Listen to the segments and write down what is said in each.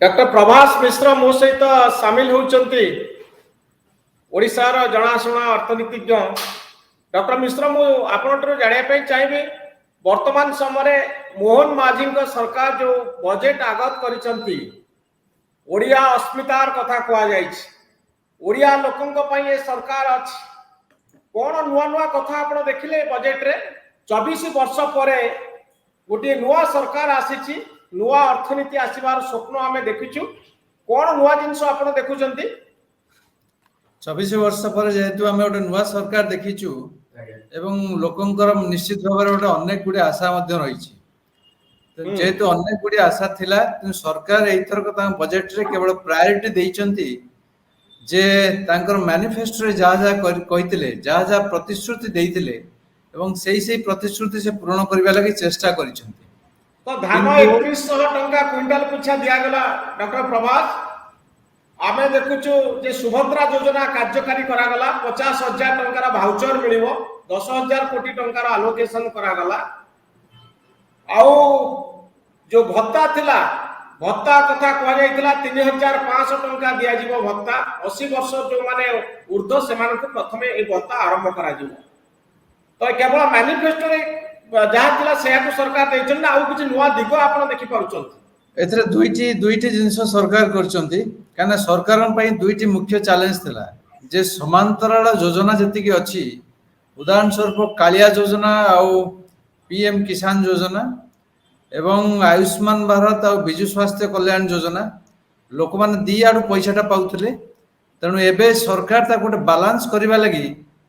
Doctor Prabhas मिश्र मो सहित सामिल होती ओडिशार जनाशुना अर्थनीतिज्ञ डॉक्टर मिश्र मु आपंठू जानापी चाहिए वर्तमान समय मोहन माझी सरकार जो बजेट आगत करिसंती ओडिया अस्मितार कथा कहुआ लोकों ये सरकार अच्छी कौन नुआ नुआ कथा आप देखिले बजेट रे 24 वर्ष पर गोटे नुआ सरकार आसी नुआ अर्थनीति आसबार स्वप्न आम देखु कौन नुआ जिनस आप देखुं 24 वर्ष पर जेहेतु आम गोटे नुआ सरकार देखीचु एवं लोकंकर निश्चित भाव गोटे अनेक गुड़े आशा रही जेहेतु अनेक गुड़े आशा थिला सरकार एथरक बजेट रे केवल प्रायोरिटी देइचंती जे तांकर मैनिफेस्टो रे जहाँ जहाँ कहिथिले जहाँ जहाँ प्रतिश्रुति देइथिले एवं सेही प्रतिश्रुति से पूर्ण करबा लागि चेष्टा करिसंती। तो धान 3100 टंका क्विंटल पिछा दिया गला डॉक्टर प्रभास आमे देखुछु जे सुभद्रा योजना कार्यकारी करा गला 50,000 टंका भाउचर मिलिबो 10,000 कोटी टंका आलोकेशन करा गला आउ जो भत्ता थिला भत्ता कथा कहुला 3,500 टंका दिया जीवो भत्ता 80 वर्ष जो माने ऊर्ध्व से प्रथम ये भत्ता आरंभ करा जीवो तो केवल मैनिफेस्टो रे जहाँ थिला सेया को सरकार देछन ना आउ किछि नुवा दिग आपण देखि पारुछन एथरे दुईटी जिंस सरकार करछंती काना सरकारन पई दुईटी मुख्य चैलेंज थिला जे समांतराल योजना जति की अछि उदाहरण स्वरूप कालिया योजना आउ पीएम किसान योजना एवं आयुष्मान भारत और विजु स्वास्थ्य कल्याण योजना लोक मैंने दी आड़ पैसाटा पाउले तेणु एबे सरकार ता गोटे बालांस करबा लगी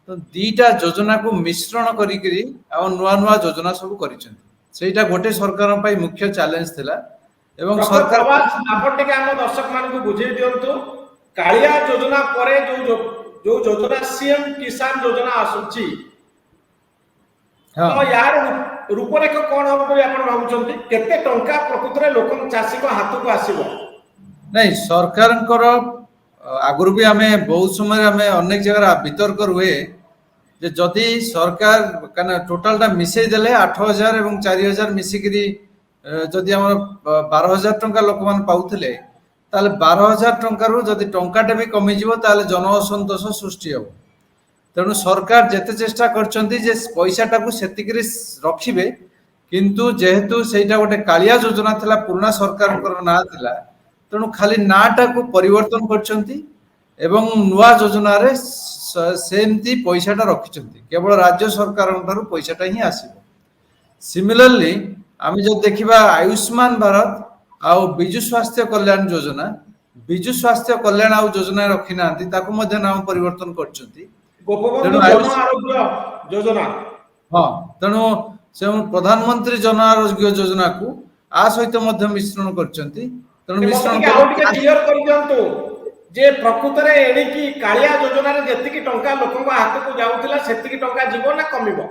तो दीटा योजना को मिश्रण करी नुआ नुआ योजना सब करिसेंता गोटे सरकार पई मुख्य चैलेंज थिला एवं सरकार आपण टिके हम दर्शक मान को बुझे दियंतु कालिया योजना परे जो योजना सीएम किसान योजना आसुची तो यार रूपरेख कौन हम बोली आपण भाबुचंती केते टंका प्रकृत रे लोक चासी को हाथ को आसीबो नहीं सरकार आगुर भी आमे बहुत समय आमे अनेक जगह वितर्क रुए जे जदि सरकार कना टोटल टा मिसै देले 8,000 एवं 4,000 मिसिकरी जदि हम 12,000 टंका लोक मान पाउथिले ताले 12,000 टंका रु जदि टंकाटे भी कमी जिवो ताले जन असंतोष सृष्टि हो तेणु सरकार जेते चेष्टा करचंती जे पैसाटा को सेतिकरी रखिबे किंतु जेहेतु सेटा गोटे कालिया योजना थिला पुराना सरकार ना थिला तेणु खाली नाटा को परिवर्तन करचंती एवं नुआ योजना रे सेमती पैसाटा रखिचंती केवल राज्य सरकार ठारू पैसाटा ही आसीबो। सिमिलरली आमे जो देखिबा आयुष्मान भारत आउ विजु स्वास्थ्य कल्याण योजना विजु स्वास्थ्य कल्याण आउ योजना रखिनांती ताको मध्ये नाम परिवर्तन करचंती गोपबंधु जन आरोग्य योजना हाँ तेणु से प्रधानमंत्री जन आरोग्य योजना को आ सहित मध्य मिश्रण करचंती तेणु मिश्रण क्लियर कर दियंतु जे प्रकृत रे एणिकी कालिया योजना रे जेतिकी टंका लोकंक हाथ को जाउतिला सेतिकी टंका जीवो ना कमिबो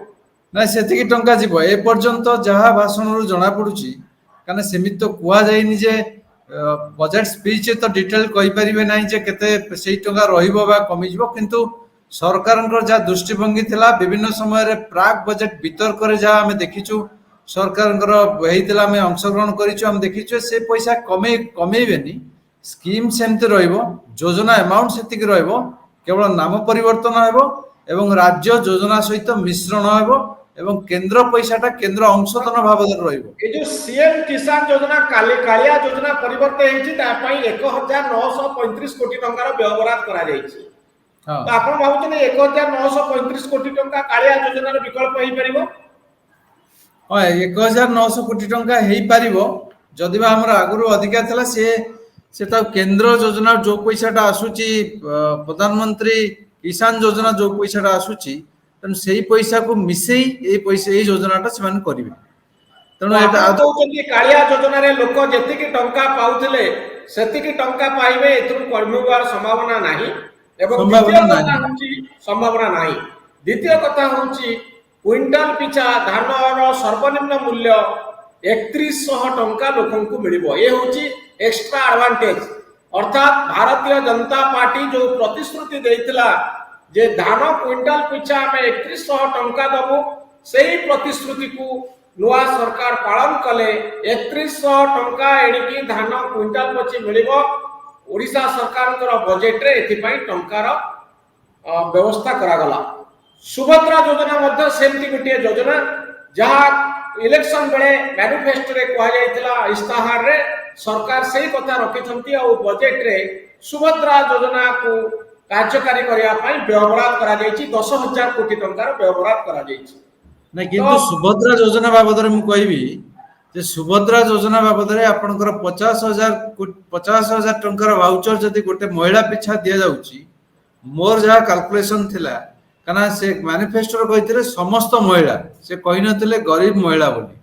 ना सेतिकी टंका जीवो ए पर्यंत जहा भाषण रु जणा पडुची काने सेमित तो कुआ जायनि जे बजेट स्पीच तो डिटेल कहि परिबे नै जे केते सेई टंका रहिबो बा कमि जीवो किंतु सरकार जहाँ दृष्टिभंगी थिला विभिन्न समय रे प्राक बजेट वितर्क रे जहाँ आमे देखिचु सरकार आमे अंशग्रहण करिचु आमे देखिचु से पैसा कमेबेनी स्कीम सेमते रहइबो योजना अमाउंट सेतिक रहइबो केवल नाम परिवर्तन हेबो एवं राज्य योजना सहित मिश्रण हेबो एवं केंद्र पैसाटा केंद्र अंशधन भाबदर रहइबो ए जो सीएम किसान योजना कालिया योजना परिवर्तन हेछि ता पई 1935 कोटी टंका रो व्यवहार करा जायछि तो आपण भाबुछन 1935 कोटी टंका कालिया योजना रो विकल्प हेइ परिबो हां 1900 कोटी टंका हेइ परिबो जदि बा हमर आगुरु अधिका थला से केंद्र योजना जो पैसाटा आसुची प्रधानमंत्री किसान योजना जो पैसाटा आसुची तन सेही पैसा को मिसेई ए पैसा ए योजनाटा से मान करिवे तेणु एटा कहउछन कालिया योजना रे लोक जेतिकी टंका पाउथिले सेतिकी टंका पाइबे एथुर कमिबार संभावना नाही संभावना नहीं द्वितीय कथा हूँ क्विंटाल पिछा धान सर्वनिम्न मूल्य 3100 टंका लोक मिल ये हूँ एक्स्ट्रा एडवांटेज अर्थात भारतीय जनता पार्टी जो प्रतिश्रुति देइतिला जे धान क्विंटाल पिछा आम 3100 टंका दबु से प्रतिश्रुति को ନୂଆ ସରକାର ପାଳନ କଲେ 3100 ଟଙ୍କା ଏଣିକି ଧାନ କ୍ୱିଣ୍ଟାଲ ପଛେ ମିଳିବ। ଓଡ଼ିଶା ସରକାରଙ୍କର ବଜେଟରେ ଏଥିପାଇଁ ଟଙ୍କାର ବ୍ୟବସ୍ଥା କରାଗଲା। ସୁଭଦ୍ରା ଯୋଜନା ମଧ୍ୟ ସେମିତି ଗୋଟିଏ ଯୋଜନା ଯାହା ଇଲେକ୍ସନ ବେଳେ ମ୍ୟାନିଫେଷ୍ଟୋରେ କୁହାଯାଇଥିଲା, ଇସ୍ତାହାରରେ ସରକାର ସେଇ କଥା ରଖିଛନ୍ତି ଆଉ ବଜେଟରେ ସୁଭଦ୍ରା ଯୋଜନାକୁ କାର୍ଯ୍ୟକାରୀ କରିବା ପାଇଁ ବ୍ୟୟବରାଦ କରାଯାଇଛି। 10,000 କୋଟି ଟଙ୍କାର ବ୍ୟୟବରାଦ କରାଯାଇଛି। ନାଇଁ କିନ୍ତୁ ସୁଭଦ୍ରା ଯୋଜନା ବାବଦରେ ମୁଁ କହିବି ଯେ ସୁଭଦ୍ରା ଯୋଜନା ବାବଦରେ ଆପଣଙ୍କର 50,000 ଟଙ୍କାର ଭାଉଚର ଯଦି ଗୋଟେ ମହିଳା ପିଛା ଦିଆଯାଉଛି, ମୋର ଯାହା କାଲକୁଲେସନ ଥିଲା, କାରଣ ସେ ମ୍ୟାନିଫେଷ୍ଟୋରେ କହିଥିଲେ ସମସ୍ତ ମହିଳା, ସେ କହିନଥିଲେ ଗରିବ ମହିଳା ବୋଲି।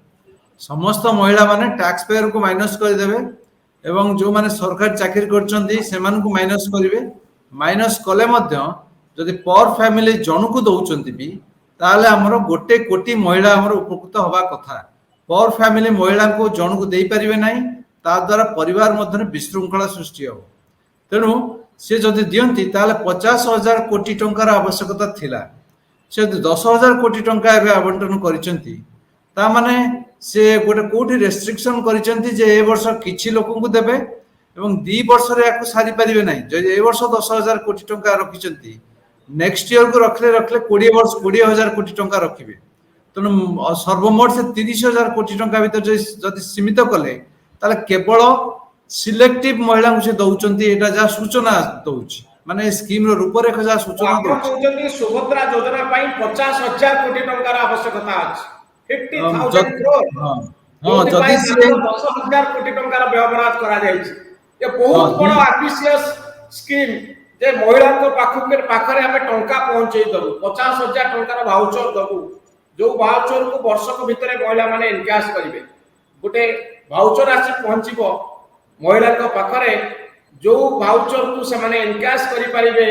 ସମସ୍ତ ମହିଳା ମାନେ ଟ୍ୟାକ୍ସ ପେୟରକୁ ମାଇନସ୍ କରିଦେବେ ଏବଂ ଯେଉଁମାନେ ସରକାରୀ ଚାକିରି କରିଛନ୍ତି ସେମାନଙ୍କୁ ମାଇନସ୍ କରିବେ। ମାଇନସ୍ କଲେ ମଧ୍ୟ ଯଦି ପର ଫ୍ୟାମିଲି ଜଣକୁ ଦଉଛନ୍ତି ବି, ତାହେଲେ ଆମର 1 କୋଟି ମହିଳା ଆମର ଉପକୃତ ହବା କଥା। ପର ଫ୍ୟାମିଲି ମହିଳାଙ୍କୁ ଜଣକୁ ଦେଇପାରିବେ ନାହିଁ, ତା ଦ୍ୱାରା ପରିବାର ମଧ୍ୟରେ ବିଶୃଙ୍ଖଳା ସୃଷ୍ଟି ହେବ। ତେଣୁ ସେ ଯଦି ଦିଅନ୍ତି ତାହେଲେ 50,000 କୋଟି ଟଙ୍କାର ଆବଶ୍ୟକତା ଥିଲା। ସେ 10,000 କୋଟି ଟଙ୍କା ଏବେ ଆବଣ୍ଟନ କରିଛନ୍ତି, ତାମାନେ ସେ ଗୋଟେ କୋଉଠି ରେଷ୍ଟ୍ରିକ୍ସନ କରିଛନ୍ତି ଯେ ଏ ବର୍ଷ କିଛି ଲୋକଙ୍କୁ ଦେବେ ଏବଂ 2 ବର୍ଷରେ ୟାକୁ ସାରି ପାରିବେ ନାହିଁ। ଯଦି ଏ ବର୍ଷ 10,000 କୋଟି ଟଙ୍କା ରଖିଛନ୍ତି, ନେକ୍ସଟ ଇୟରକୁ ରଖିଲେ 20,000 କୋଟି ଟଙ୍କା ରଖିବେ। ତେଣୁ ସର୍ବମୋଟ ସେ 30,000 କୋଟି ଟଙ୍କା ଭିତରେ ଯଦି ସୀମିତ କଲେ, ତାହେଲେ କେବଳ ସିଲେକ୍ଟିଭ ମହିଳାଙ୍କୁ ସେ ଦଉଛନ୍ତି। ଏଇଟା ଯାହା ସୂଚନା ଦଉଛି, ମାନେ ସ୍କିମର ରୂପରେଖ ଯାହା ସୂଚନା ଆପଣ ଦଉଛି। କହୁଛନ୍ତି ସୁଭଦ୍ରା ଯୋଜନା ପାଇଁ 50,000 କୋଟି ଟଙ୍କାର ଆବଶ୍ୟକତା ଅଛି। 50,000 ଯଦି crore, ହଁ ହଁ ଯୋଉଥିପାଇଁ ଯଦି ସିଏ ମାତ୍ର 10,000 କୋଟି ଟଙ୍କାର ବ୍ୟୟବରାଦ କରାଯାଇଛି। ଏ ହଁ ବହୁତ ବଡ ଆମ୍ବିସିୟସ୍ ସ୍କିମ୍ ଯେ ମହିଳାଙ୍କ ପାଖରେ ଆମେ ଟଙ୍କା ପହଞ୍ଚେଇ ଦବୁ। 50,000 ଟଙ୍କାର ଭାଉଚର ଦବୁ, ଯୋଉ ଭାଉଚରକୁ ବର୍ଷକ ଭିତରେ ମହିଳାମାନେ ଏନକ୍ୟାସ କରିବେ। ଗୋଟେ ଭାଉଚର ଆସି ପହଞ୍ଚିବ ମହିଳାଙ୍କ ପାଖରେ, ଯୋଉ ଭାଉଚରକୁ ସେମାନେ ଏନକ୍ୟାସ କରିପାରିବେ,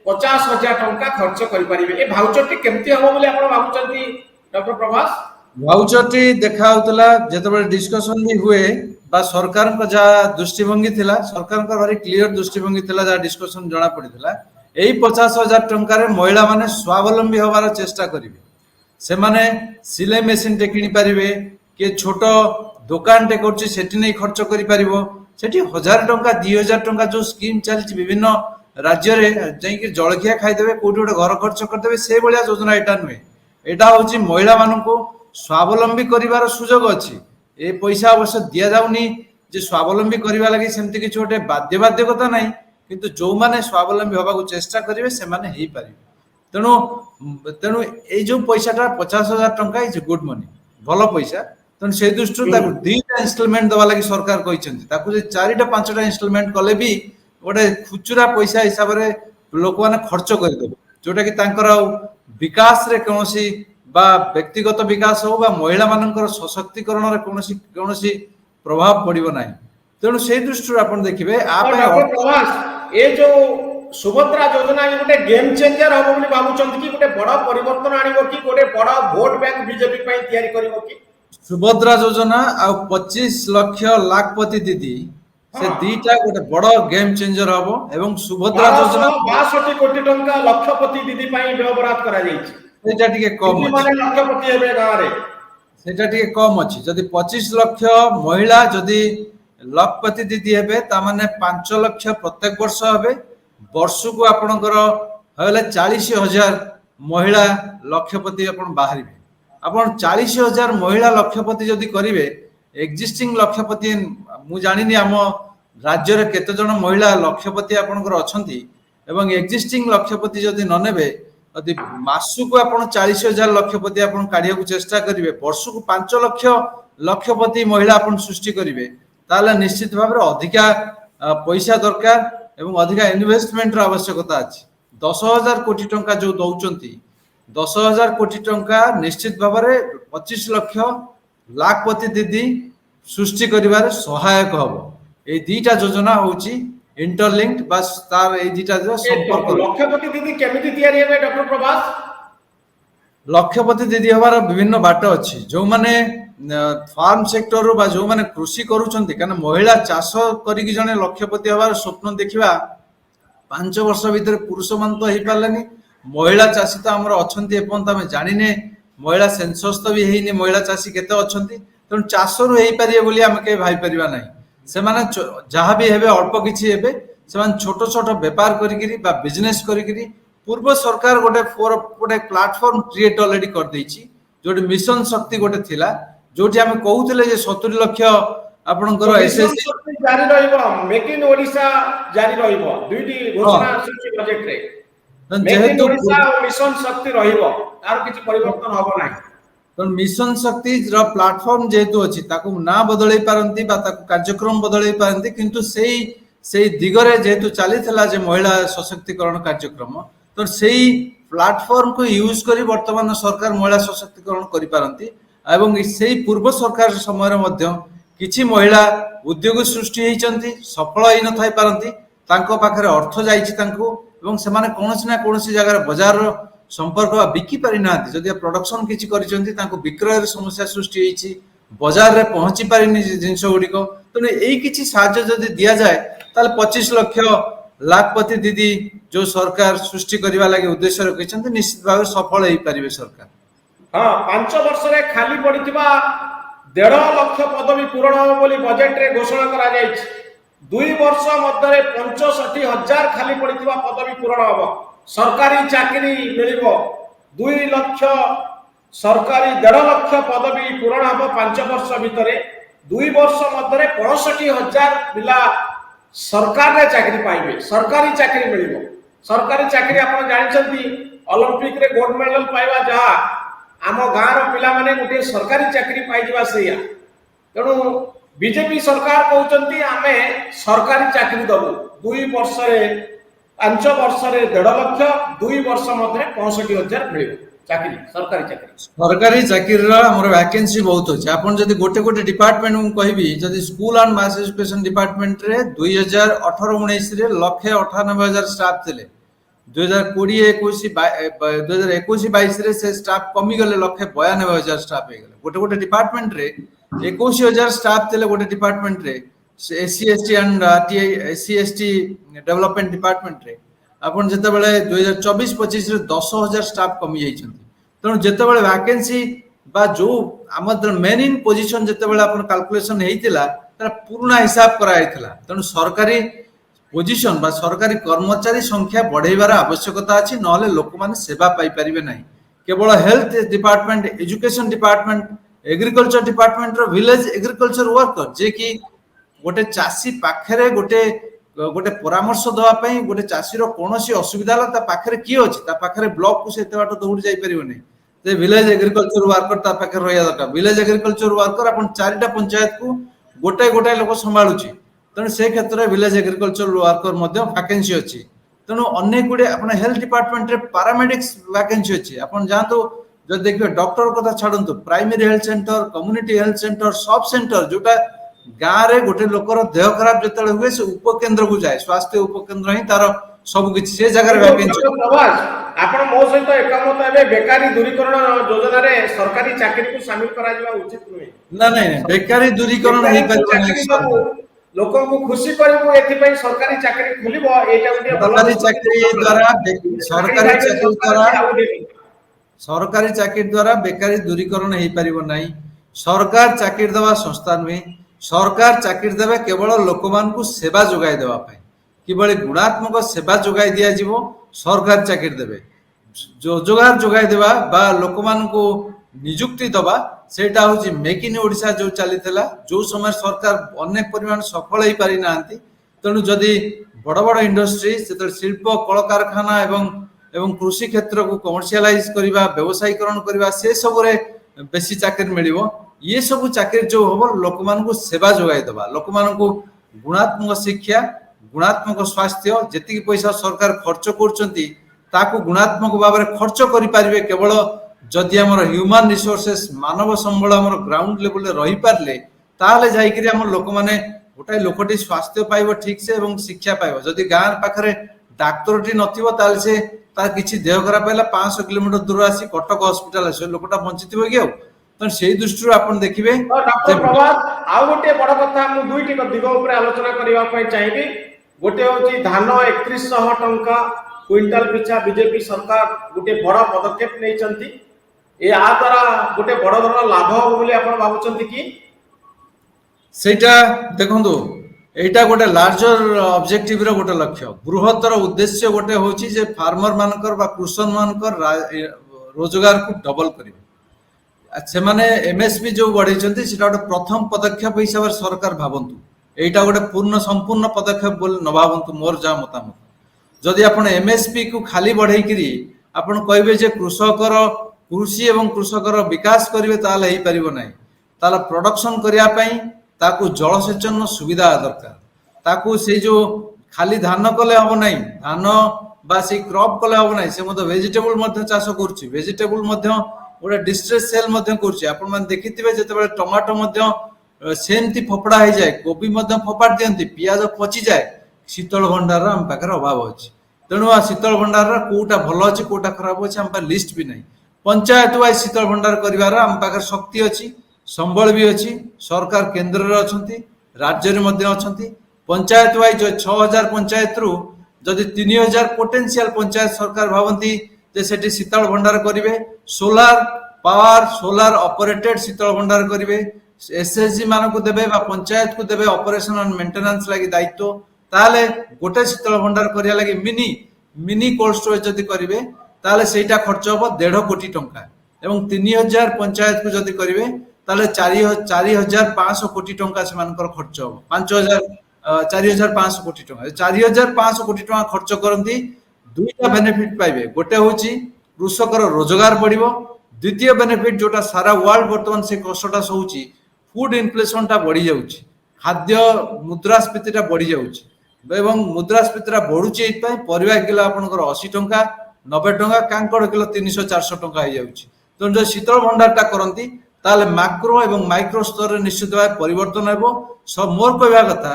50,000 ଟଙ୍କା ଖର୍ଚ୍ଚ କରିପାରିବେ। ଏ ଭାଉଚରଟି କେମିତି ହବ ବୋଲି ଆପଣ ଭାବୁଛନ୍ତି ଡକ୍ଟର ପ୍ରଭାସ? ଭାଉଚରଟି ଦେଖା ହଉଥିଲା ଯେତେବେଳେ ଡିସ୍କସନ ବି ହୁଏ ବା ସରକାରଙ୍କ ଯାହା ଦୃଷ୍ଟିଭଙ୍ଗୀ ଥିଲା, ସରକାରଙ୍କ ଭାରି କ୍ଲିୟର ଦୃଷ୍ଟିଭଙ୍ଗୀ ଥିଲା, ଯାହା ଡିସ୍କସନ ଜଣା ପଡିଥିଲା, ଏଇ 50,000 ଟଙ୍କାରେ ମହିଳା ମାନେ ସ୍ୱାବଲମ୍ବୀ ହବାର ଚେଷ୍ଟା କରିବେ। ସେମାନେ ସିଲେଇ ମେସିନଟେ କିଣିପାରିବେ, କିଏ ଛୋଟ ଦୋକାନଟେ କରୁଛି ସେଠି ନେଇ ଖର୍ଚ୍ଚ କରିପାରିବ। ସେଠି 1,000 ଟଙ୍କା 2,000 ଟଙ୍କା ଯୋଉ ସ୍କିମ୍ ଚାଲିଛି ବିଭିନ୍ନ ରାଜ୍ୟରେ, ଯାଇକି ଜଳଖିଆ ଖାଇଦେବେ, କୋଉଠି ଗୋଟେ ଘର ଖର୍ଚ୍ଚ କରିଦେବେ, ସେଇଭଳିଆ ଯୋଜନା ଏଇଟା ନୁହେଁ। ଏଇଟା ହଉଛି ମହିଳା ମାନଙ୍କୁ ସ୍ୱାବଲମ୍ବୀ କରିବାର ସୁଯୋଗ ଅଛି। ଏ ପଇସା ଅବଶ୍ୟ ଦିଆଯାଉନି ଯେ ସ୍ୱାବଲମ୍ବୀ କରିବା ଲାଗି ସେମିତି କିଛି ଗୋଟେ ବାଧ୍ୟବାଧକତା ନାହିଁ, କିନ୍ତୁ ଯୋଉମାନେ ସ୍ୱାବଲମ୍ବୀ ହବାକୁ ଚେଷ୍ଟା କରିବେ ସେମାନେ ହେଇପାରିବେ। ତେଣୁ ତେଣୁ ଏଇ ଯୋଉ ପଇସାଟା 50,000 ଟଙ୍କା ଇଜ ଗୁଡ ମନି, ଭଲ ପଇସା। ତେଣୁ ସେଇ ଦୃଷ୍ଟିରୁ ତାକୁ 2ଟା ଇନଷ୍ଟଲମେଣ୍ଟ ଦେବା ଲାଗି ସରକାର କହିଛନ୍ତି। ତାକୁ ଯଦି 4ଟା 5ଟା ଇନଷ୍ଟଲମେଣ୍ଟ କଲେ ବି ଗୋଟେ ଖୁଚୁରା ପଇସା ହିସାବରେ ଲୋକମାନେ ଖର୍ଚ୍ଚ କରିଦେବେ, ଯୋଉଟା କି ତାଙ୍କର ଆଉ ବିକାଶରେ କୌଣସି ବା ବ୍ୟକ୍ତିଗତ ବିକାଶ ହଉ ବା ମହିଳା ମାନଙ୍କର ସଶକ୍ତିକରଣରେ କୌଣସି କୌଣସି ପ୍ରଭାବ ପଡିବ ନାହିଁ। ତେଣୁ ସେଇ ଦୃଷ୍ଟିରୁ ଆପଣ ଦେଖିବେ ଆ ପାଇଁ ଡକ୍ଟର ପ୍ରଭାସ, ଏ ଯୋଉ ସୁଭଦ୍ରା ଯୋଜନା ଏ ଗୋଟେ ଗେମ୍ ଚେଞ୍ଜର ହବ ବୋଲି ଭାବୁଛନ୍ତି କି? ଗୋଟେ ବଡ ପରିବର୍ତ୍ତନ ଆଣିବ କି? ଗୋଟେ ବଡ ଭୋଟ ବ୍ୟାଙ୍କ ବିଜେପି ପାଇଁ ତିଆରି କରିବ କି? ସୁଭଦ୍ରା ଯୋଜନା ଆଉ 25 ଲକ୍ଷ ଲାଖପତି ଦିଦି, ସେ ହଁ, ଦିଟା ଗୋଟେ ବଡ ଗେମ୍ ଚେଞ୍ଜର ହବ। ଏବଂ ସୁଭଦ୍ରା ଯୋଜନା 1262 କୋଟି ଟଙ୍କା ଲକ୍ଷପତି ଦିଦି ପାଇଁ ବ୍ୟୟବରାଦ କରାଯାଇଛି। ସେଇଟା ଟିକେ କମ ଦିଦି ଅଛି, ମାନେ ଲକ୍ଷପତି ହେବେ ଗାଁରେ। ସେଇଟା ଟିକେ କମ ଅଛି। ଯଦି 25 ଲକ୍ଷ ମହିଳା ଯଦି ଲକ୍ଷପତି ଦିଦି ହେବେ, ତାମାନେ 5 ଲକ୍ଷ ପ୍ରତ୍ୟେକ ବର୍ଷ ହେବେ। ବର୍ଷକୁ ଆପଣଙ୍କର ହେଲେ 40,000 ମହିଳା ଲକ୍ଷପତି ଆପଣ ବାହାରିବେ। ଆପଣ 40,000 ମହିଳା ଲକ୍ଷପତି ଯଦି କରିବେ, ଏକ୍ଜିଷ୍ଟିଂ ଲକ୍ଷପତି ମୁଁ ଜାଣିନି ଆମ ରାଜ୍ୟରେ କେତେ ଜଣ ମହିଳା ଲକ୍ଷପତି ଆପଣଙ୍କର ଅଛନ୍ତି, ଏବଂ ଏକ୍ଜିଷ୍ଟିଂ ଲକ୍ଷପତି ଯଦି ନ ନେବେ, ଯଦି ମାସକୁ ଆପଣ 40,000 ଲକ୍ଷପତି ଆପଣ କାଢିବାକୁ ଚେଷ୍ଟା କରିବେ, ବର୍ଷକୁ 5 ଲକ୍ଷ ଲକ୍ଷପତି ମହିଳା ଆପଣ ସୃଷ୍ଟି କରିବେ, ତାହେଲେ ନିଶ୍ଚିତ ଭାବରେ ଅଧିକା ପଇସା ଦରକାର ଏବଂ ଅଧିକା ଇନଭେଷ୍ଟମେଣ୍ଟର ଆବଶ୍ୟକତା ଅଛି। 10,000 କୋଟି ଟଙ୍କା ଯୋଉ ଦଉଛନ୍ତି, 10,000 କୋଟି ଟଙ୍କା ନିଶ୍ଚିତ ଭାବରେ 25 ଲକ୍ଷ ଲାଖପତି ଦିଦି ସୃଷ୍ଟି କରିବାରେ ସହାୟକ ହବ। ଏଇ ଦିଟା ଯୋଜନା ହଉଛି ଇଣ୍ଟରଲିଙ୍କଡ, ବା ତାର ଏଇ ଦିଟା ଏ ସମ୍ପର୍କ। ଲକ୍ଷପତି ଦିଦି କେମିତି ତିଆରି ହେବେ ଡକ୍ଟର ପ୍ରଭାସ? ଲକ୍ଷପତି ଦିଦି ହବାର ବିଭିନ୍ନ ବାଟ ଅଛି। ଯୋଉମାନେ ଫାର୍ମ ସେକ୍ଟରରୁ ବା ଯୋଉମାନେ କୃଷି କରୁଛନ୍ତି, କାରଣ ମହିଳା ଚାଷ କରିକି ଜଣେ ଲକ୍ଷପତି ହବାର ସ୍ୱପ୍ନ ଦେଖିବା 5 ବର୍ଷ ଭିତରେ ପୁରୁଷ ମାନେ ତ ହେଇପାରିଲେନି। ମହିଳା ଚାଷୀ ତ ଆମର ଅଛନ୍ତି, ଏପର୍ଯ୍ୟନ୍ତ ଆମେ ଜାଣିନେ महिला सेंसस तो भी ହେଇନି महिला चाषी केते अछंती तेणु चाषरू हेई पारिए बोली आमे के भाई परिबा नाही सेमाने जहाँ भी हेबे अल्प किछि हेबे सेमान छोट छोट व्यापार करिकिरी बा बिजनेस करिकिरी पूर्व सरकार गोटे प्लेटफॉर्म क्रिएट ऑलरेडी कर देछि जोटी मिशन शक्ति गोटे थिला जोटी आमे कहउथिले जे 70 लाख आपनकर मिशन एसएससी शक्ति जारी रहइबो मेक इन ओडिशा जारी रहइबो दुईटी घोषणा आସୁଛି बजेट रे मेक इन जेहेतु ओडिशा और मिशन शक्ति रहइबो तार किछि परिवर्तन हबो नाही तो मिशन शक्ति रो प्लेटफॉर्म जेहेतु अछि ताकू ना बदलै पारंती बा ताकू कार्यक्रम बदलै पारंती किंतु सेई दिगरे जेहेतु चलीथिला जे महिला सशक्तिकरण कार्यक्रम तो सेई प्लेटफॉर्म को यूज करी वर्तमान सरकार महिला सशक्तिकरण करि पारंती एवं सेई पूर्व सरकार समय मध्य किछि महिला उद्योग सृष्टि हेइचंती सफल होई न थाई पारंती तांको पाखरे अर्थ जाइछि तांको एवं सेमाने कोनोसी ना कोनोसी जगह बाजार संपर्क बिकी पारि नांती जदि प्रोडक्शन किछि करिसंती तांको विक्रय समस्या सृष्टि हेइछि बाजार रे पहुंची पारिनी जिंस गुडिको तने एई किछि साहाय्य जदि दिया जाय ताले 25 लाख लाखपति दीदी जो सरकार सृष्टि करबा लागि उद्देश्य रखिसंती निश्चित भाव सफल हेई पारिबे सरकार हां 5 वर्ष रे खाली पडिथिबा 1.5 लाख पदवी पूरण हो बोली बजेट रे घोषणा करा जायछि 2 वर्ष मध्य 65,000 खाली पडिथिबा पदवी पूरण हो सरकारी चाकरी मिलिबो 2 लाख सरकारी 1.5 लाख पदवी पूरण हो 5 वर्ष भितरे 2 वर्ष मध्य 65,000 पिला सरकार रे चाकरी पाइबे सरकारी चाकरी मिलिबो सरकारी चाकरी आपण जानिछंती ओलंपिक रे गोल्ड मेडल पाइबा जहा आम गाँव पिला माने गोटे सरकारी चाकरी पाइबा सैया तेणु बीजेपी सरकार कहउचंती आमे सरकारी चाकरी दबु 2 वर्ष रे 5 वर्ष रे 1.5 लाख 2 वर्ष मध्य 65,000 मिलिबो चाकरी सरकारी चाकरी रा हमर वैकेंसी बहुत अछि आपण जदी गोटे गोटे डिपार्टमेंट मु कहबी जदी school and mass education department रे 2018-19 रे 198,000 स्टाफ थिले 2021-22 रे से स्टाफ कमी गले 192,000 स्टाफ हे गले गोटे गोटे डिपार्टमेंट रे 21,000 स्टाफ थिले गोटे डिपार्टमेंट रे SC ST and TI SC ST development department रे आपण जते बेले 2024-25 रे 10,000 स्टाफ कमी जाई छथि तेणु जते बेले वैकेंसी बा जो हमर मेन इन पोजीशन जते बेले आपण कैलकुलेशन हेइतिला तार पूर्ण हिसाब करा हेइतिला तेणु सरकारी पोजीशन बा सरकारी कर्मचारी संख्या बढ़ेबार आवश्यकता अछि नहले लोक माने सेवा पाई परिबे नाही केवल health department education department agriculture department रो विलेज एग्रीकल्चर वर्कर जे कि गोटे चासी पाखरे गोटे गोटे परामर्श दवा पई गोटे चासी रो कोनोसी असुविधा ला ता पाखरे की अछि ता पाखरे ब्लॉक को सेते बाटो दौड़ जाई परिबो नै ते विलेज एग्रीकल्चर वर्कर ता पाखरे रहया दरकार विलेज एग्रीकल्चर वर्कर अपन चारिटा पंचायत को गोटे गोटे लोक संभाळुची तेणु से क्षेत्र में विलेज एग्रीकल्चर वर्कर मध्य वैकेंसी अच्छी तेणु अनेक गुड़े अपना हेल्थ डिपार्टमेंट रे पैरामेडिक्स वैकेंसी अच्छी अपन जानतु जब देखिए डॉक्टर कथा छाड़तु primary health centre community health centre sub centre जोटा गाँव रे गोटे लोकर देह खराब जतले हुए से उपकेंद्र को जाए स्वास्थ्य उपकेंद्र ही तार सब किछि से जगह रे वैकेंसी आपण मो सहित एकमत हेबे बेकारी दूरीकरण योजना रे सरकारी चाकरी को शामिल करा जिबा उचित नुहे ना नहीं बेकारी दूरीकरण हे पर लोकों को खुशी करबो एथि पई सरकारी चाकरी खुलिबो एटा गुटे सरकारी चाकरी द्वारा बेकारी दूरीकरण हे परिबो नाही सरकार चाकरी दवा संस्था नुहे सरकार चाकरी देबे केवल लोकमान को सेवा जोगाई देबा पई किबळे गुणात्मक सेवा जोगाई दिया जीवो सरकार चाकरी देबे जो जोगार जोगाई देबा बा लोकमान को नियुक्ति दबा सेटा होची मेक इन ओडिशा जो चलीथिला जो समय सरकार अनेक परिमाण सफल हे पारि नांती तेणु जदि बड़ बड़ इंडस्ट्री से शिल्प कल कारखाना एवं कृषि क्षेत्र को कमर्शियलाइज करबा व्यवसायीकरण करबा से सब रे बेसी चाकरी मिलिबो ये सब चाकरी जो होबो लोकमान को सेवा जोगाई दबा लोकमान को गुणात्मक शिक्षा गुणात्मक स्वास्थ्य जेतिकी पैसा सरकार खर्च करचंती ताकू गुणात्मक भाव में खर्च करि पारिबे केवल जदि हमर ह्यूमन रिसोर्सेस मानव संबल हमर ग्राउंड लेवल रे रही पारले ताले जाई करी हमर लोक माने गोटाई लोकटी स्वास्थ्य पाइबो ठीक से एवं शिक्षा पाइबो जदि गाँव पाखरे डाक्टरटी नथिबो ताले से तार किछि देह खराब हैला 500 किलोमीटर दूर आसी कटक हॉस्पिटल आसे लोकटा बंचितिबो कि तो सेही दृष्टि आपण देखिबे डॉक्टर प्रभात आ गोटे बड़ कथा मु दुईटी दिग ऊपर आलोचना करिवा पई चाहिबी गोटे होची धान 3100 टंका क्विंटल पिछा बीजेपी सरकार गोटे बड़ पदक्षेप नै चंती ଏ ଆ ଦ୍ୱାରା ଗୋଟେ ବଡ଼ ଧରଣର ଲାଭ ହବ ବୋଲି ଆପଣ ଭାବୁଛନ୍ତି କି? ସେଇଟା ଦେଖନ୍ତୁ, এইটা ଗୋଟେ ଲାର୍ଜର ଅବଜେକ୍ଟିଭ ର ଗୋଟେ ଲକ୍ଷ୍ୟ, ବୃହତ୍ତର ଉଦ୍ଦେଶ୍ୟ ଗୋଟେ ହଉଛି ଯେ ଫାର୍ମର ମାନଙ୍କର ବା କୃଷକ ମାନଙ୍କର ରୋଜଗାରକୁ ଡବଲ କରିବେ। ସେମାନେ ଏମଏସପି ଯୋଉ ବଢେଇଛନ୍ତି ସେଟା ଗୋଟେ ପ୍ରଥମ ପଦକ୍ଷେପ ହିସାବରେ ସରକାର ଭାବନ୍ତୁ, এইটা ଗୋଟେ ସମ୍ପୂର୍ଣ୍ଣ ପଦକ୍ଷେପ ବୋଲି ନ ଭାବନ୍ତୁ। ମୋର ଯାହା ମତାମତ, ଯଦି ଆପଣ ଏମଏସପି କୁ ଖାଲି ବଢେଇକିରି ଆପଣ କହିବେ ଯେ କୃଷକର କୃଷି ଏବଂ କୃଷକର ବିକାଶ କରିବେ, ତାହେଲେ ହେଇପାରିବ ନାହିଁ। ତାହେଲେ ପ୍ରଡକ୍ସନ କରିବା ପାଇଁ ତାକୁ ଜଳସେଚନ ସୁବିଧା ଦରକାର। ତାକୁ ସେଇ ଯୋଉ ଖାଲି ଧାନ କଲେ ହବ ନାହିଁ, ଧାନ বা সেই ক্রপ কলে হব নাই, সে মধ্যে ভেজিটেবল মধ্যে চাষ করছি, ভেজিটেবল মধ্যে গোটে ডিস্ট্রেস সেল মধ্যে করছি। আপন মানে দেখিথিবে যেতবে টমাটো মধ্যে সেমতি ফোপড়া হয়ে যায়, কোবি মধ্যে ফোপাড় দিয়ন্তি, পিঁয়াজ পচি যায়, শীতল ভଣ୍ଡার আম পাখে অভাব আছে। তেণু শীতল ভণ্ডার কোটা ভালো আছে কোটা খারাপ আছে আম পাখে লিস্ট বি নাই। পঞ্চায়েত ওয়াইজ শীতল ভণ্ডার করিবার আম পাখে শক্তি ଅଛି, সম্বল বি ଅଛି। সরকার কেন্দ্রে অছন্তি, রাজ্যের মধ্যে অছন্তি। পঞ্চায়েত ওয়াইজ 6000 পঞ্চায়েত রু যদি 3000 পোটেনশিয়াল পঞ্চায়েত সরকার ভাবନ୍ତି যে সেটি শীতল ভণ্ডার করিবে, সোলার পাওয়ার সোলার অপারেটেড শীতল ভণ্ডার করিবে, এসএসজি মানকু দেবে বা পঞ্চায়েত কু দেবে অপারেশন এন্ড মেইনটেনেন্স লাগি দায়িত্ব, তাহলে গোটে শীতল ভণ্ডার করিয়া লাগি মিনি কোল্ড স্টোরেজ যদি করিবে তাহলে সেইটা খরচ হব 1.5 কোটি টঙ্কা। এবং 3000 পঞ্চায়েত কু যদি করিবে তাহলে 4500 কোটি টঙ্কা সেমানকর খরচ হব। 4500 কোটি টঙ্কা, 4500 কোটি টঙ্কা খরচ করନ୍ତି, দুইটা বেনিফিট পাইবে। গোটে হচ্ছে কৃষকর রোজগার বড়িব, দ্বিতীয় বেনিফিট যেটা সারা ওয়ার্ল্ড বর্তমান সে কষ্টটা সৌছি, ফুড ইনফ্লেশনটা বড়ি যাচ্ছে, খাদ্য মুদ্রাস্ফীতিটা বড়ি যাচ্ছে এবং মুদ্রাস্ফীতিটা বড়ুଛି এইপাই পরিবা কিলো আপনার 80 টঙ্কা 90 টঙ্কা, কাঙ্কড় কিলো 300-400 টঙ্কা হয়ে যাচ্ছে। তেমন যদি শীতল ভণ্ডারটা করନ୍ତି তাহলে ম্যাক্রো এবং মাইক্রো স্তরে নিশ্চিত ভাবে পরিবর্তন হব। সব মোর কইবা কথা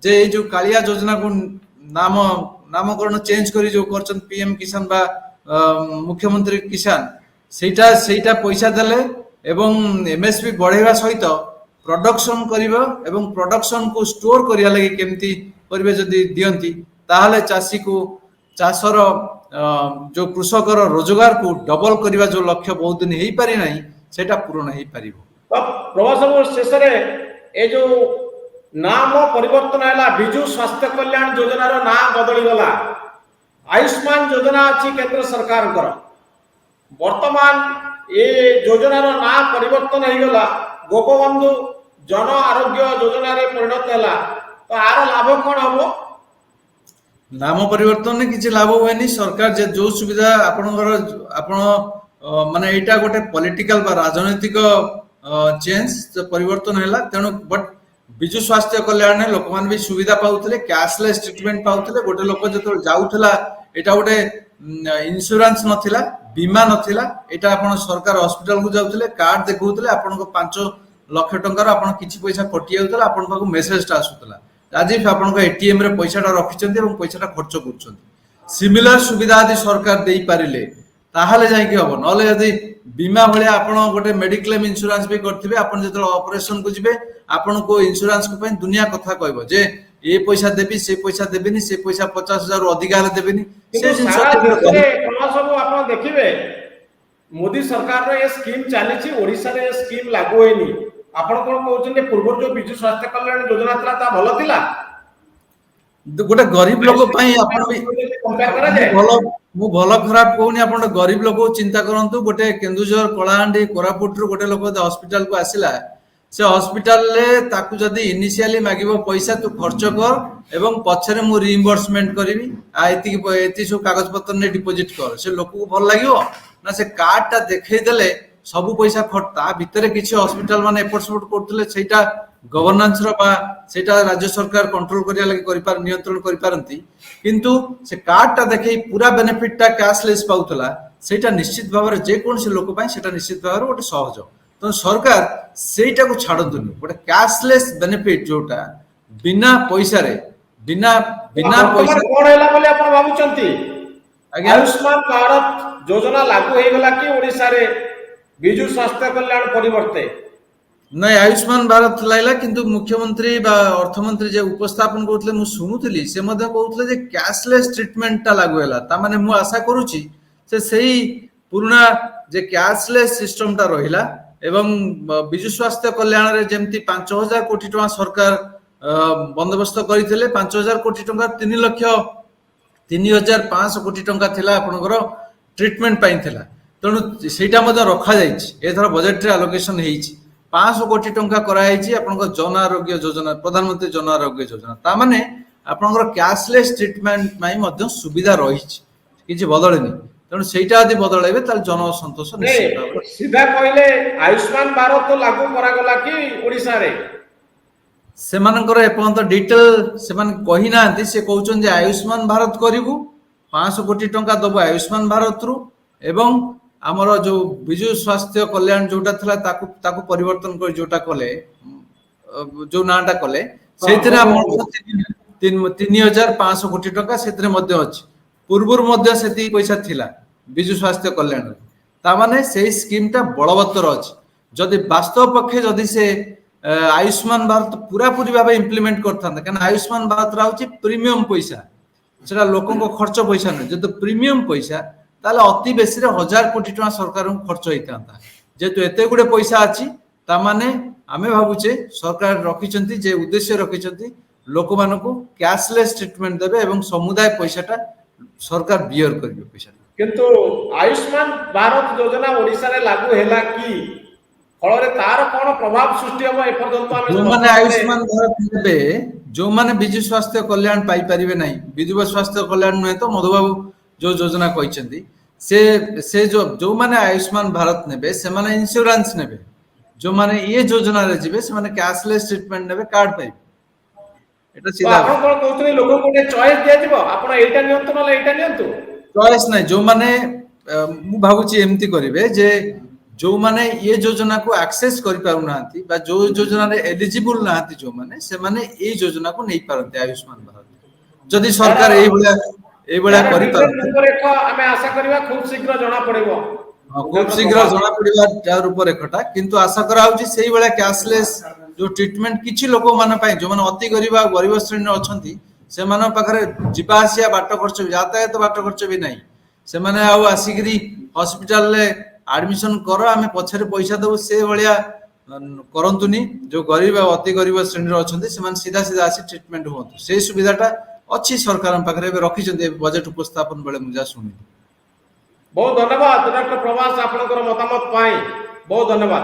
যে এই যে কালিয়া যোজনা কু নামকরণ চেঞ্জ করে যে করছেন পিএম কিষান বা মুখ্যমন্ত্রী কিষান, সেইটা পয়সা দেলে এবং এমএসপি বড়াইবা সহিত প্রডকশন করিব এবং প্রডকশন কু স্টোর করিয়া লাগি কেমতি করিবে যদি দিয়ন্তি, তাহলে চাষী কু চাষর যে কৃষকর রোজগার কু ডবল করিবা যে লক্ষ্য বহুত দিন হই পারি নাই, সেটা পূরণ হই পারিব। প্রবাস শেষে এই যে নাম পরিবর্তন হলা, বিজু স্বাস্থ্য কল্যাণ যোজনার না বদলি গলা, আয়ুষ্মান যোজনা আছে কেন্দ্র সরকার, বর্তমান এই যোজনার না পরিবর্তন হয়ে গলা, গোপবন্ধু জন আরোগ্য যোজনার পরিণত হলা, তো আর লাভ কোন হব? নাম পরিবর্তন কিছু লাভ হুয়েনি। সরকার যে যে সুবিধা আপন মানে এইটা গোটে পলিটিকাল বা রাজনৈতিক চেঞ্জ পরিবর্তন হলা, তেণু বট বিজু স্বাস্থ্য কল্যাণ লোক মানে বি সুবিধা পাউଥିଲେ, ক্যাশলেস ট্রিটমেন্ট পাউଥିଲେ। গোটে লোক যেত যাউଥିଲା, এটা গোটে ইন্স্যুরান্স নথিলা, বীমা নথিলা, এটা আপন সরকার হসপিটাল কু যাউଥିଲେ, কার্ড দেখাউଥିଲେ, আপনার 5 লক্ষ টঙ্কার আপনার কিছু পয়সা কটি যাউଥିଲା, আপনার পাখু মেসেজটা আসুଥିଲା আজ আপনার এটিএম রে পয়সাটা রখিছেন এবং পয়সাটা খরচ করছেন। সিমিলার সুবিধা যদি সরকার দেই পারিলে তাহলে যাইকি হব, নহলে যদি বীমা ভায়া আপনার গোটে মেডিক্লেম ইন্স্যুরান্স বি করথিবে, আপনার যেত অপারেশন কু যাবে আপনার ইন্স্যুরান্স দুনিয়া কথা কইব যে এ পয়সা দেবি সে পয়সা দেবিনি, সে পয়সা 50,000 অধিক হলে দেবিনি। সেই জিনিস আপনার দেখবে মোদী সরকার এ স্কিম চালিছি, ওড়িশার এ স্কিম লাগু হয়নি। আপনার কোন কହୁଛନ୍ତି পূর্ব যে বিজু স্বাস্থ্য কল্যাণ যোজনা ଥିଲା তা ভালো ଥିଲା? গোটে গরিব লোক পাই আপন বি মু ভাল খারাপ কହୁনি, আপন গরিব লোক চিন্তা করন্তু। গোটে কেন্দুঝর কলাহান্ডি কোরাপুট রু গোটে লোক হসপিটাল কু আসিলা, সে হসপিটাল রে তাকু যদি ইনিশিয়ালি মাগিব পয়সা তু খরচ কর এবং পছরে মু রিইম্বর্সমেন্ট করিবি, এতি সব কাগজপত্র নে ডিপোজিট কর, সে লোক ভাল লাগিব না? সে কার্ডটা দেখাই দেলে সবু পয়সা তা ভিতরে কিছু হসপিটাল মানে এপট সেপট করলে সেইটা গভর্নান্স বা সেটা রাজ্য সরকার কন্ট্রোল করিয়া লাগি নিয়ন্ত্রণ করি পারନ୍ତି, কিন্তু সে কার্ডটা দেখে পুরা বেনিফিটটা ক্যাশলেস পাউতলা, সেটা নিশ্চিত ভাবে যে কোনসি লোক পাই সেটা নিশ্চিত ভাবে গোটে সহজ। তো সরকার সেইটাকু ছাড়ন্তୁନି, গোটে ক্যাশলেস বেনিফিট যেটা বিনা পয়সারে বিনা পয়সা কোন হেলা বলে আপন ভাবুচନ୍ତି? আয়ুষ্মান ভারত যোজনা লাগু হয়ে গলা কি ওড়িশা রে বিজু স্বাস্থ্য কল্যাণ পরিবর্তে? নাই, আয়ুষ্মান ভারত লাইলা, কিন্তু মুখ্যমন্ত্রী বা অর্থমন্ত্রী যে উপস্থাপন করুଥିଲେ মু শুনুଥିଲି, সে মধ্যে কହୁଥିଲେ যে ক্যাশলেস ট্রিটমেন্টটা লাগু হেলা। তা মানে মু আশা করুছি যে সেই পুরোনা जे कैशलेस सिस्टम टा रहिला एवं विजु स्वास्थ्य कल्याण रे जेमती 5000 कोटी टका सरकार बंदोबस्त करथिले 5000 कोटी टका 3 लाख 3500 कोटी टका थिला आपनकर ट्रीटमेंट पाइन थिला तेणु सेटा मध्ये रखा जाइछि एथर बजेट रे एलोकेशन हेइछि 500 कोटी टका करा हेइछि आपनकर जन आरोग्य योजना प्रधानमंत्री जन आरोग्य योजना ता माने आपनकर कैशलेस ट्रीटमेंट माई मध्ये सुविधा रहिछि किछि बदलनी तेणु सेटा यदि बदलाइबे ताल जन संतोष निश्चित भाबे सीधा कहले आयुष्मान भारत तो लागू करा गला कि ओडिसा रे सेमानकर एपर्यंत डिटेल सेमान कही नांती से कहउछन जे आयुष्मान भारत करिवु 500 कोटी टंका दबो आयुष्मान भारत रु एवं हमर जो विजु स्वास्थ्य कल्याण जोटा थला ताकू परिवर्तन कर जोटा कले जो नाटा कले सेतिरे हमर 3500 कोटी टंका सेतिरे मध्ये अछि पूर्वर मध्ये सेति पैसा थिला विजु स्वास्थ्य कल्याण ता माने सेही स्कीम ता बलवत्तर अछि जदि वास्तव पक्षे जदि से आयुष्मान भारत पूरा पूरी भाव इम्प्लीमेंट करता क्या आयुष्मान भारत रहा प्रीमियम पैसा सेटा लोकों को खर्च पैसा नहीं जो प्रीमियम पैसा ताले अति बेसी 1000 कोटी टका सरकार को खर्च होता जेतु एते गुडे पैसा अछि ता माने आमे भाबुचे सरकार रखिचंती जे उद्देश्य रखिचंती लोक मानको कैशलेस ट्रीटमेंट देबे एवं समुदाय पैसाटा सरकार बियर करियो पैसा किंतु आयुष्मान भारत योजना ओडिसा रे लागू हैला कि फल तार कौन प्रभाव सृष्टि हम एपर्यंत जो माने आयुष्मान भारत नेबे जो माने विजु स्वास्थ्य कल्याण पाई परिबे नाही विजु स्वास्थ्य कल्याण नुहे तो मधुबाबू जो योजना कहिसेंती से जो माने आयुष्मान भारत नेबे से माने इंश्योरेंस नेबे जो माने ये योजना रे जिबे से माने कैशलेस ट्रीटमेंट नेबे कार्ड पाई एटा सीधा आपण कोन कहउतनी लोक को चॉइस दिया जिवो आपण एटा नियंतु नले एटा नियंतु चॉइस नाही जो माने मु भाबुची एम्ति करिवे जे जो माने ये योजना को एक्सेस करि पारु नांती बा जो योजना रे एलिजिबल नांती जो माने से माने ए योजना को नै पारते आयुष्मान भारत जदि सरकार ए बळा करि पारते रूपरेखा हमें आशा करबा खूब शीघ्र जणा पड़िबो खूब शीघ्र जणा पड़िबा जा रूपरेखाटा किंतु आशा करा होची सेही बळा कैशलेस जो ट्रीटमेंट किछि लोक माने पाई जो माने अति गरीब श्रेणी अछंती से माने पाखरे जिबा आसिया बाट खर्च यातायात बाट खर्च भी नाही से माने आउ आसिगिरी हॉस्पिटल ले एडमिशन करो आमे पछरे पैसा दबो से भलिया करंतुनी जो गरीब अति गरीब श्रेणी अछंती से माने सीधा सीधा आसी ट्रीटमेंट होतो से सुविधाटा अच्छी सरकार पाखरे रखी चंदी बजट उपस्थापन बेले मुजा सुनी बहुत धन्यवाद डॉक्टर प्रभास आपनकर मतामत पाई बहुत धन्यवाद।